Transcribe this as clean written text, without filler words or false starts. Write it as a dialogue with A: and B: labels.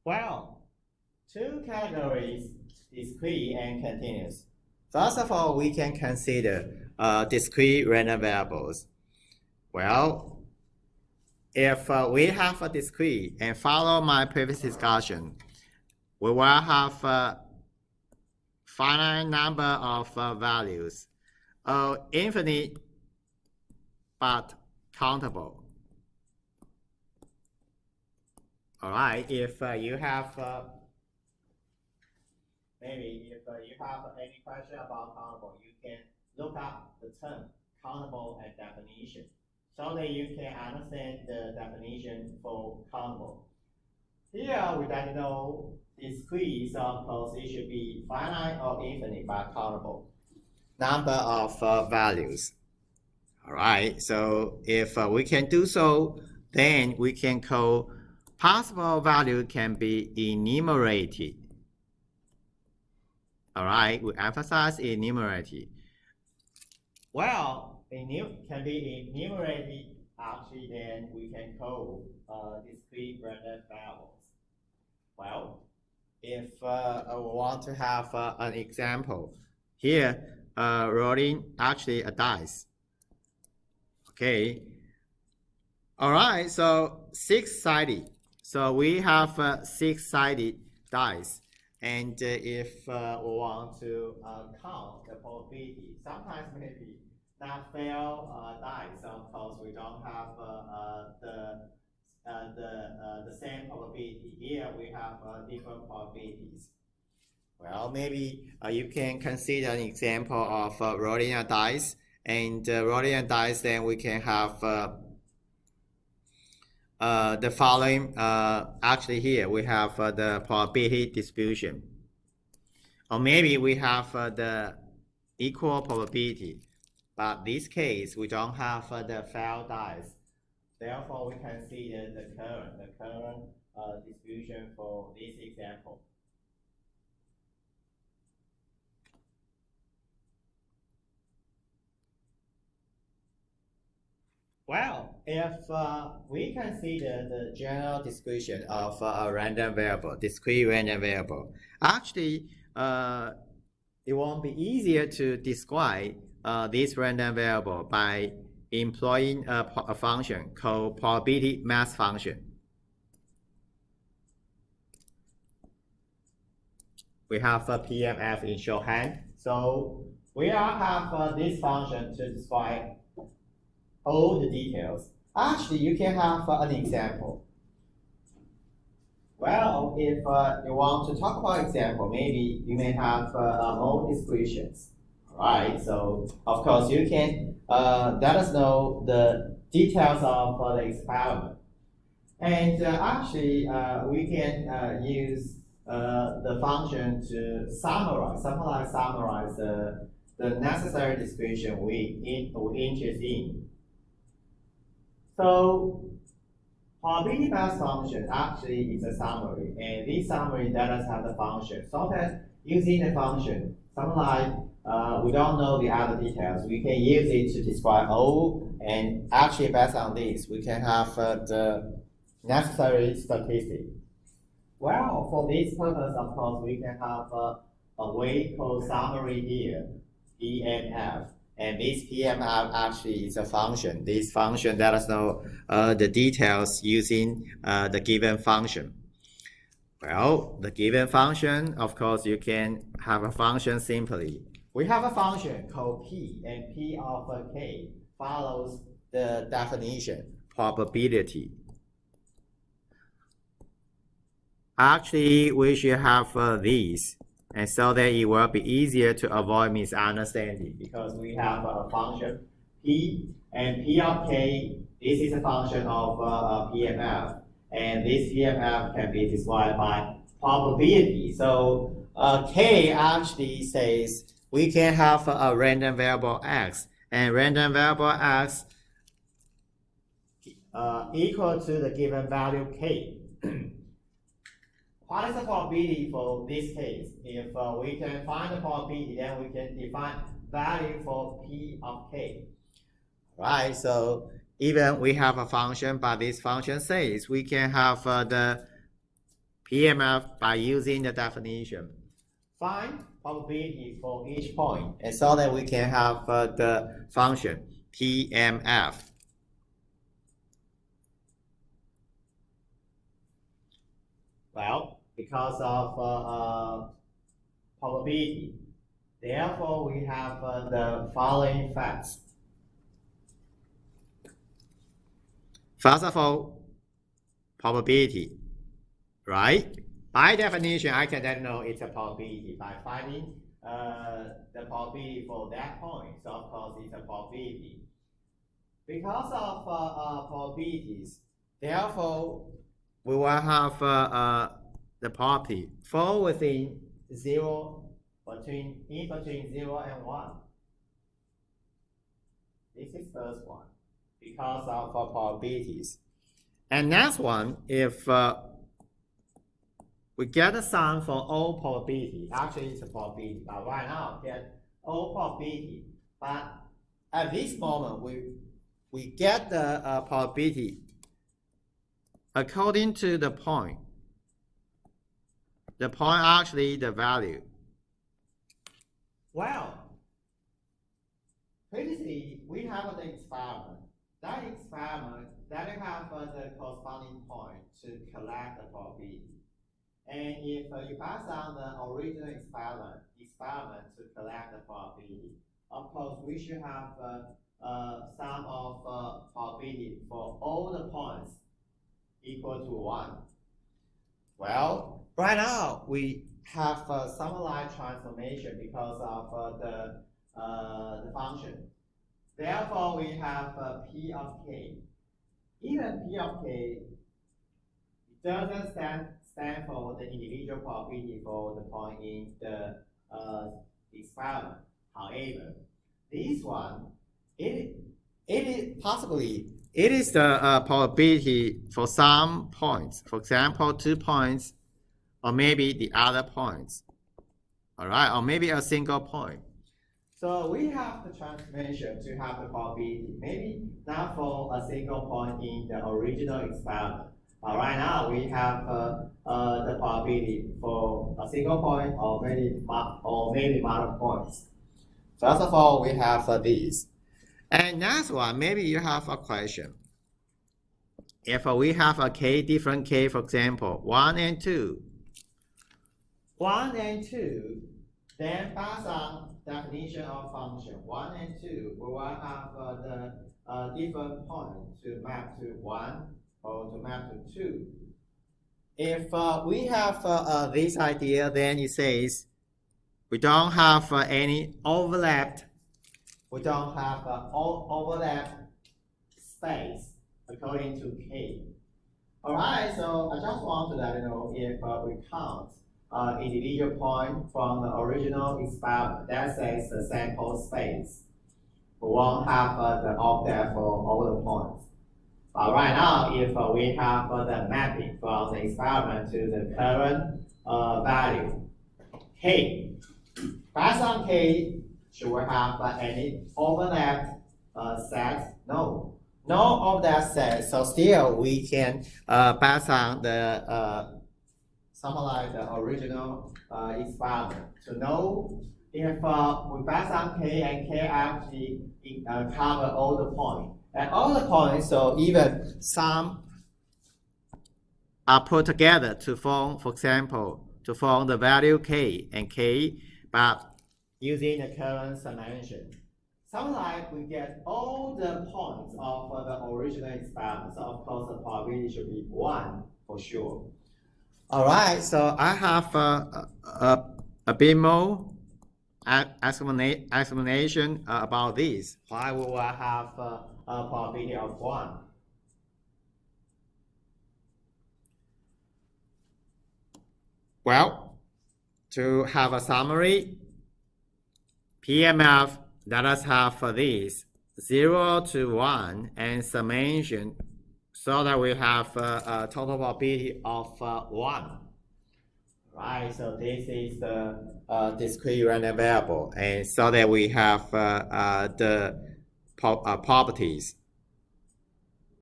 A: Well, two categories, discrete and continuous. First of all, we can consider discrete random variables. Well, if we have a discrete and follow my previous discussion, we will have a finite number of values, infinite but countable. All right, if you have maybe if you have any question about countable, you can look up the term countable and definition so that you can understand the definition for countable. Here we don't know discrete, so of course it should be finite or infinite but countable number of values. All right, so if we can do so, then we can call possible value can be enumerated. All right, we emphasize enumerated. Well, can be enumerated. Actually, then we can call discrete random variables. Well, if we want to have an example, here rolling actually a dice. Okay. All right, so 6-sided. So we have 6-sided dice. And if we want to count the probability, sometimes maybe not fail dice. So of course, we don't have the same probability. Here we have different probabilities. Well, maybe you can consider an example of rolling a dice. And rolling a dice, then we can have the following. Actually, here we have the probability distribution. Or maybe we have the equal probability. But in this case, we don't have the failed dice. Therefore, we consider the current distribution for this example. Well, if we consider the general description of a random variable, discrete random variable, actually, it won't be easier to describe this random variable by employing a function called probability mass function. We have a PMF in shorthand, so we have this function to describe all the details. Actually, you can have an example. Well, if you want to talk about example, maybe you may have more descriptions. Right, so of course you can let us know the details of the experiment. And actually, we can use the function to summarize the necessary description we interested in. So probability mass function actually is a summary, and this summary let us have the function. So that using the function, something like we don't know the other details, we can use it to describe all, and actually based on this, we can have the necessary statistic. Well, for this purpose, of course, we can have a way called summary here, EMF. And this PMF actually is a function. This function let us know the details using the given function. Well, the given function, of course, you can have a function simply. We have a function called P, and P of K follows the definition, probability. Actually, we should have these. And so that it will be easier to avoid misunderstanding, because we have a function P, and P of K, this is a function of PMF, and this PMF can be described by probability. So K actually says we can have a random variable X, and random variable X equal to the given value K. What is the probability for this case? If we can find the probability, then we can define value for P of K. Right, so even we have a function, but this function says we can have the PMF by using the definition. Find probability for each point, and so that we can have the function PMF. Well, because of probability, therefore we have the following facts. First of all, probability, right? By definition, I can then know it's a probability by finding the probability for that point. So of course, it's a probability. Because of probabilities, therefore, we will have the property fall within 0, in between 0 and 1. This is first one, because of probabilities. And next one, if we get a sum for all probability, actually it's a probability, but right now get all probability. But at this moment, we get the probability according to the point. The point actually the value. Well, previously we have the experiment. That experiment that have the corresponding point to collect the probability. And if you pass on the original experiment to collect the probability, of course we should have sum of probability for all the points equal to 1. Well, right now we have summarized transformation because of the function. Therefore, we have P of k. Even P of k doesn't stand for the individual probability for the point in the experiment. However, this one, it is the probability for some points. For example, 2 points, or maybe the other points. All right, or maybe a single point. So we have the transformation to have the probability, maybe not for a single point in the original experiment. But right now we have the probability for a single point or maybe multiple points. First of all, we have these. And next one, maybe you have a question. If we have a k, different k, for example, 1 and 2. 1 and 2, then pass on definition of function 1 and 2, we will have the different point to map to 1 or to map to 2. If we have this idea, then it says we don't have any overlapped. We don't have overlap space according to k. All right, so I just want to let you know if we count individual point from the original experiment, that says the sample space. We won't have the object for all the points. But right now, if we have the mapping from the experiment to the current value, k, based on k, should we have any overlap set? No. No overlap set, so still we can pass on the summarize the original experiment to know if we pass on k and k actually cover all the points. And all the points, so even some are put together to form, for example, to form the value k and k, but using the current summation. Sometimes we get all the points of the original experiment, so of course the probability should be 1 for sure. All right, so I have a bit more explanation about this. Why we will have a probability of 1. Well, to have a summary, PMF, let us have for this 0 to 1 and summation, so that we have a total probability of 1. Right, so this is the discrete random variable, and so that we have the properties.